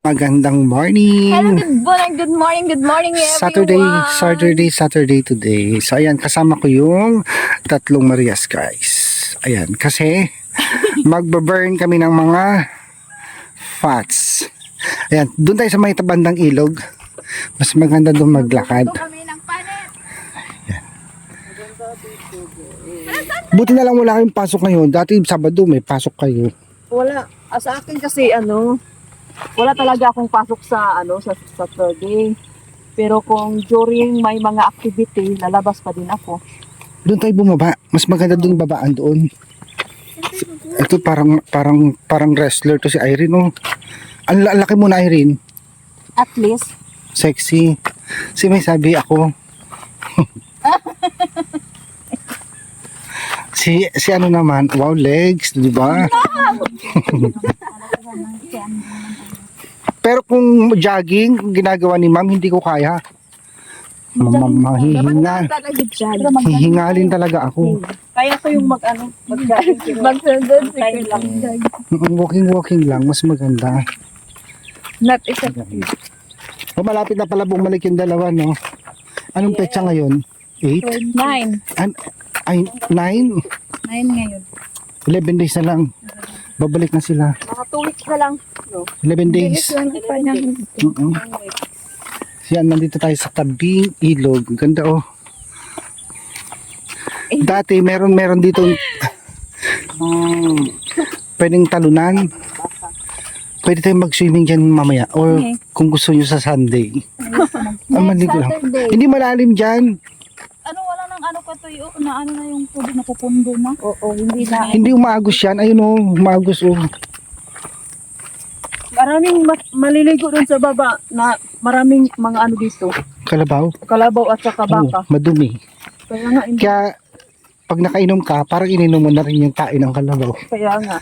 Magandang morning. Hello, good morning everyone. Saturday today. So ayan, kasama ko yung tatlong Marias guys. Ayan, kasi magbaburn kami ng mga fats. Ayan, doon tayo sa may bandang ilog. Mas maganda doon maglakad. Ito kami ng panet. Buti na lang wala kayong pasok ngayon. Dati Sabado may pasok kayo. Wala. Sa akin kasi wala talaga akong pasok sa Saturday. Pero kung during may mga activity, lalabas pa din ako. Doon tayo bumaba. Mas maganda doon babaan doon. Ito parang wrestler to si Irene, oh. Ang laki mo na, Irene. At least, Sexy. Si may sabi ako. si ano naman, wow, legs, di ba? Pero kung jogging, ginagawa ni ma'am, hindi ko kaya. Mahihinga. Hihingalin talaga ako. kaya ko yung mag-jogging. Magsundod si Time lang. Walking lang, mas maganda. Not effective. O, malapit na pala bumalik yung dalawa, no? Anong petsa ngayon? 8? 9. Ay, 9? 9 ngayon. 11 days na lang. Babalik na sila. Mga 2 weeks na lang. 11 days. Bilis lang pa niya. Yan, nandito tayo sa tabing ilog. Ganda, oh. Dati, meron dito pwedeng talunan. Pwede tayong mag-swimming dyan mamaya. Or kung gusto nyo sa Sunday. Maligo lang. Hindi malalim dyan. Wala nang ka tuyo na na yung tubig na pupundo na. Oo, hindi na. Hindi umagos yan. Ayun, oh. Umagos, oh. Maraming maliligo dun sa baba na maraming mga dito. Kalabaw. Kalabaw at saka baka. Oh, madumi. Kaya nga, Kaya, pag nakainom ka, parang ininom mo na rin yung tae ng kalabaw. Kaya nga.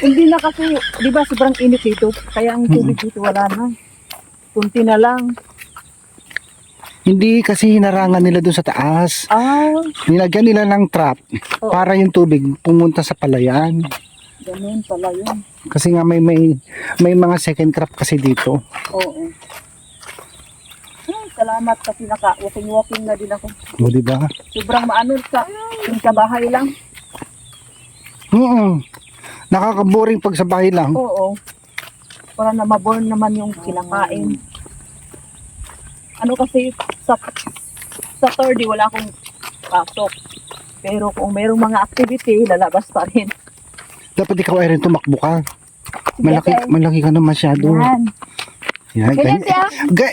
Hindi na kasi, di ba sobrang init dito. Kaya ang tubig dito wala na. Kunti na lang. Hindi kasi hinarangan nila doon sa taas. Nilagyan nila ng trap para yung tubig pumunta sa palayan. Ganun pala yun. Kasi nga may mga second crop kasi dito. Oo. Salamat kasi naka-walking na din ako. O, di ba? Sobrang sa bahay lang. Nakaka-boring pag sa bahay lang. Oo. Para na maborn naman yung kinakain. Kasi sa Saturday wala akong pasok. Pero kung mayroong mga activity, lalabas pa rin. Dapat ikaw ay rin tumakbo ka. Malaki ka na masyado. Yan,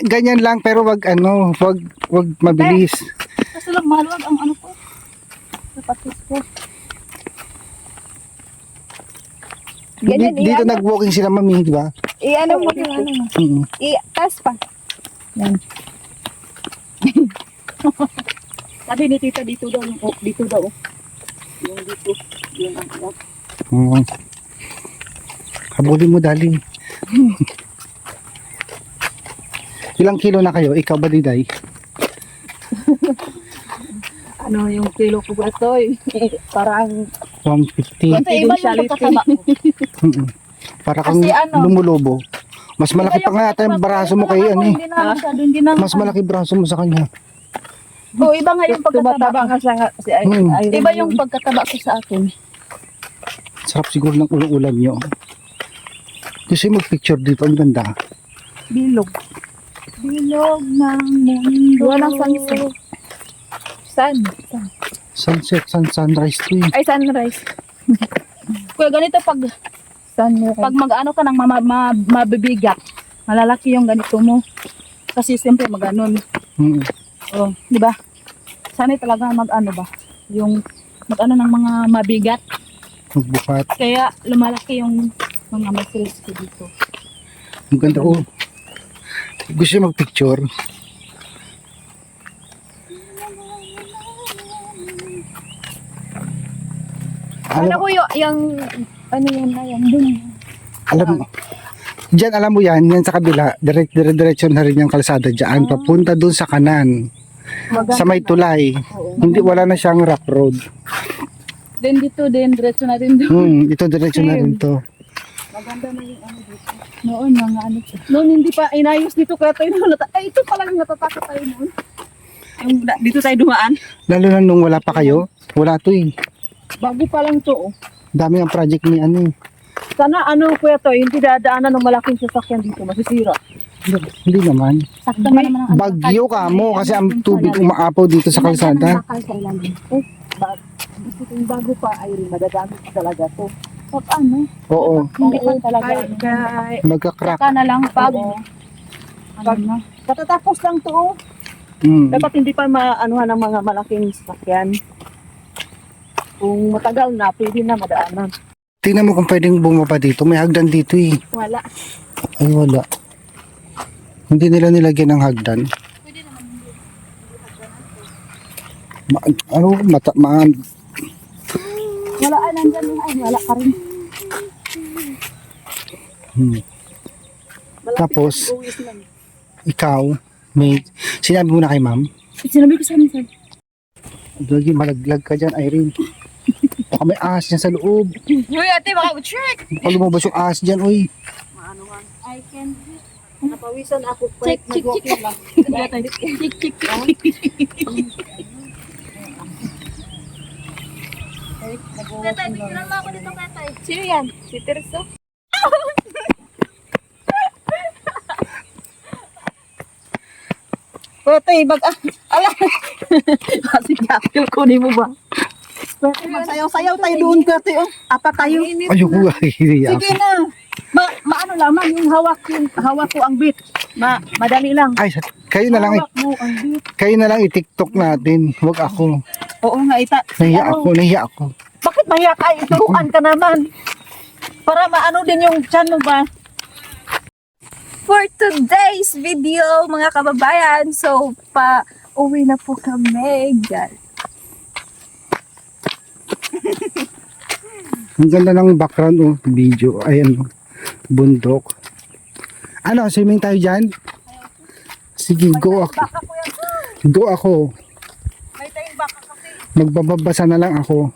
ganyan lang pero wag mabilis. Kasi lang maluwag ang ko. Sapatos ko. Dito nag-walking sila, mami, di ba? I-ano mo yung I-taas pa. Yan. Sabi ni tita dito daw. Dito daw. Yung dito. Yung Habulin mo, dali. Ilang kilo na kayo? Ikaw ba, Diday? yung kilo ko ba ito parang 150. Kasi iba yung pagkataba ko. Para kang lumulobo. Mas malaki pa nga ata yung braso mo kay Hindi na masyado, hindi na. Mas malaki braso mo sa kanya. Iba nga yung pagkataba ko. kasi Iba yung pagkataba ko sa akin. Sarap siguro ng ulam nyo. Kasi mag-picture dito, ang ganda. Bilog ng mundo. Walang sunset. Sunset, sunrise to eh. Ay, sunrise. Kuya, ganito pag mag-ano ka ng mabibigat, malalaki yung ganito mo. Kasi siyempre mag-anon. Di ba? Sanay talaga mag-ano ba? Yung mag-ano ng mga mabigat. Magbukat. Kaya lumalaki yung mga muscles ko dito. Ang ganda, oh. Gusto niya mag-picture. Ano ko yung ano yan na yan dun. Alam mo, diyan alam mo yan sa kabila, diretso na rin yung kalsada diyan, papunta dun sa kanan. Sa may tulay. Hindi, wala na siyang rock road. Then dito din, diretso na rin doon. Ito diretso na rin to. maganda na yung dito. Noon, mga ano. Noon hindi pa inayos dito kaya tayo ay ito pala yung natatakot tayo noon. Dito tayo dumaan. Lalo na nung wala pa kayo. Wala to eh. Bago pa lang to. Oh. Dami ang project ni ano eh. Sana ano kuya to, hindi dadaanan ng malaking sasakyan dito, masisira. Hindi naman. Sakto man naman ang Bagyo ka mo kasi ang tubig umaapaw dito sa kalsada. Dito yung bago pa ay madagamit talaga to. Pag ano, Oo. hindi pa talaga. Kaya, Magka-crack. Saka na lang pag, Oo. ano na. katatapos lang to. Oh. Dapat hindi pa maanuhan ng mga malaking sasakyan. Kung matagal na, pwede na madaanan. Tingnan mo kung pwedeng bumaba dito. May hagdan dito eh. Wala. Ay wala. Hindi nila nilagyan ng hagdan. Ano, Wala nandyan ay wala ka rin. Malapit Tapos, na uwis lang. ikaw, may, sinabi mo na kay ma'am, Sinabi ko sa amin, sir. lagi malaglag ka dyan, Irene. Baka may ahas dyan sa loob. Uy, ate, baka check. Baka lumabas yung ahas dyan, uy. Maanuhan. I can Napawisan ako. Check, check, nag-walking lang. check. Tatay, bigyan mo ako dito, tatay. Sino yan? Si Teresa? Pwede, ala. Kasi kapil ko ni mo ba? Pwede, magsayaw-sayaw tayo doon, Pwede, oh. Apat tayo. Ayoko, ay, Sige na. Maano lamang yung hawak ko ang beat. Madali lang. ay, kayo na lang, Hawak mo ang beat. kayo na lang i-tiktok natin. Huwag ako. Oo nga, Nahiya ako. Bakit mahiya ka? Ituruan ka naman. Para maano din yung chan mo ba? For today's video, mga kababayan, so uwi na po kami, guys. Ang ganda ng background, oh, video. Ayan, oh, bundok. Ano, swimming tayo dyan? Sige, go ako. Baka ko yan. Go ako. May tayong baka kasi. Magbabasa na lang ako.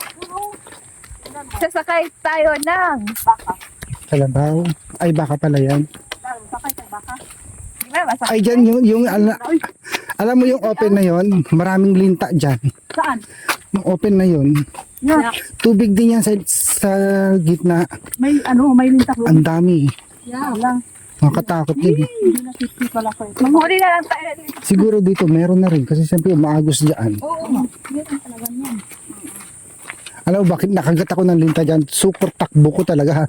Sasakay tayo ng Baka. Kalabaw. Ay, baka pala yan. Baka tayo baka. di ba, masakay? Ay, dyan, alam mo yung open na yon, maraming linta dyan. Saan? Yung open na yon, Yeah. tubig din yan sa gitna. May lintak doon. Ang dami. Yeah. Lang. Makatakot din. Hindi na safety pala ko. Manghuli na lang tayo dito. Siguro dito meron na rin kasi siyempre umaagos dyan. Oo, meron talaga yan. Alam mo bakit nakagat ako ng linta dyan? Super takbo ko talaga.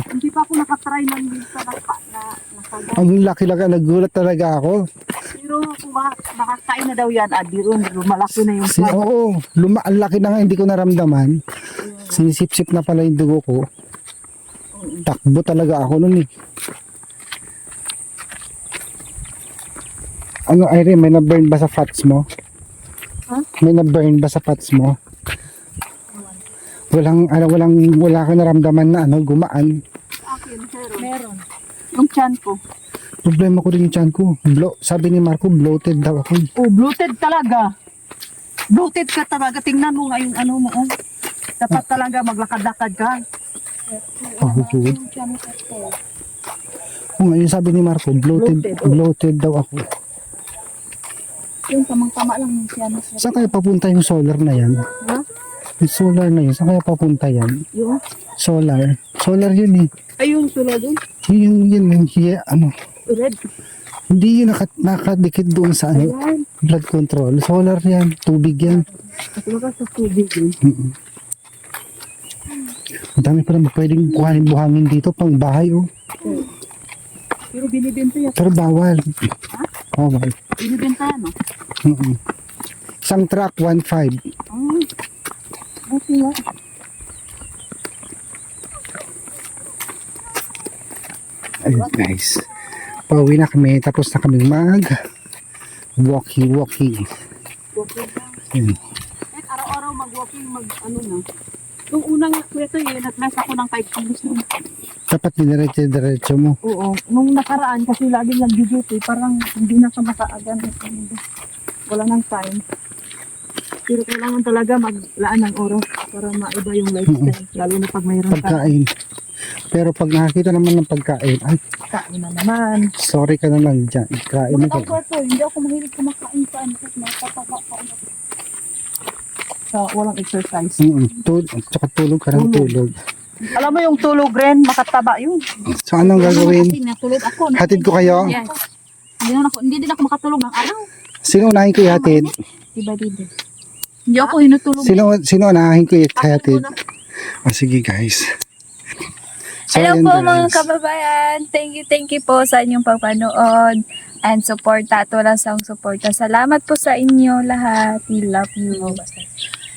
Hindi pa ako nakatry ng linta na nakagat. Ang laki-laki, nagulat talaga ako. Pero kung makakain na daw yan, biro malaki na yung Oo, ang laki na nga hindi ko naramdaman. Sinisip-sip na pala yung dugo ko. Takbo talaga ako nun eh. Ano, Irene, may na-burn ba sa fats mo? Huh? May na-burn ba sa fats mo? Wala ka naramdaman na gumaan. akin, meron. Yung chan ko. Problema ko rin yung tiyan ko. Sabi ni Marco, bloated daw ako. Oh, bloated talaga. Bloated ka talaga. Tingnan mo nga yung ano mo. Oh. Dapat talaga maglakad-lakad ka. Oh, good. Yung chan ko. Oh, ngayon sabi ni Marco, bloated daw ako. Yung tamang-tama lang yung piano. Saan kaya papunta yung solar na yan? Ha? Yung solar na yun, saan kaya papunta yan? Yung? Solar. Solar yun eh. Ayun, tulad doon. Yun, Red. hindi yun nakadikit doon sa Ayan. blood control. Solar yan, tubig yan. At wala sa tubig yun. Ang dami pala pwedeng kuhanin buhangin dito pang bahay oh. Pero binibenta yan. Pero bawal. Bawal. Binibenta yan, no? Isang truck, 1.5. Buti nga. Ayun guys. Pauwi na kami. Tapos na kami walking. Walking lang. Ayun. Kahit araw-araw mag-walking, ano na. Yung unang kwento yun, nag-last ako ng 5 kilos na. Dapat diniretso mo. Oo. Nung nakaraan, kasi lagi nag-duty, parang hindi na ka makaagan. Wala nang time. Pero kailangan talaga maglaan ng oras para maiba yung lifestyle. Lalo na pag mayroon ka. Pagkain. Pero pag nakakita naman ng pagkain, ay, Kain na naman. sorry ka na lang dyan. Kain na Ako ka. ito, hindi ako mahilig kumakain sa ano. Kasi nakakatawa ka. Sa walang exercise. Tsaka tulog ka ng tulog. Alam mo yung tulog rin, makataba yun. So, anong gagawin? Kasi natulog ako. Hatid ko kayo? Yes. Hindi din ako makatulog ng araw. Sino unahin ko ihatid? Diba dito? Hindi ako hinutulog. Sino unahin ko ihatid? Sige guys. So, Hello ayan, po guys. mga kababayan. Thank you po sa inyong pagpanood and suporta at walang sawang suporta. Salamat po sa inyo lahat. We love you.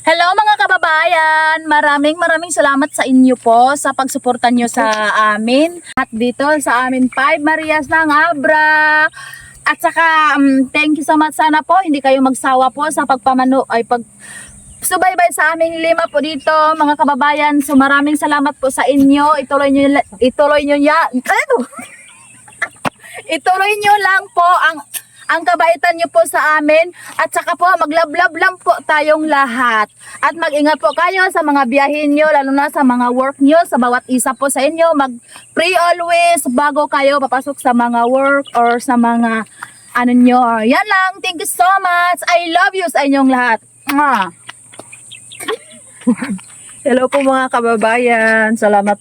Hello mga kababayan! Maraming salamat sa inyo po sa pagsuporta nyo sa amin. At dito sa amin 5 Marias ng Abra. At saka thank you so much, sana po hindi kayo magsawa po sa subaybay sa aming 5 po dito mga kababayan. So maraming salamat po sa inyo. Ituloy nyo lang po ang kabaitan nyo po sa amin. At saka po, maglablab lang po tayong lahat. At mag-ingat po kayo sa mga biyahin nyo, lalo na sa mga work nyo, sa bawat isa po sa inyo. Mag-pray always bago kayo papasok sa mga work or sa mga ano nyo. Yan lang. Thank you so much. I love you sa inyong lahat. Mwah. Hello po mga kababayan. Salamat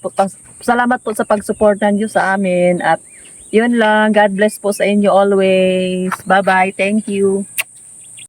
po sa pagsuportan niyo sa amin at yun lang. God bless po sa inyo always. Bye-bye. Thank you.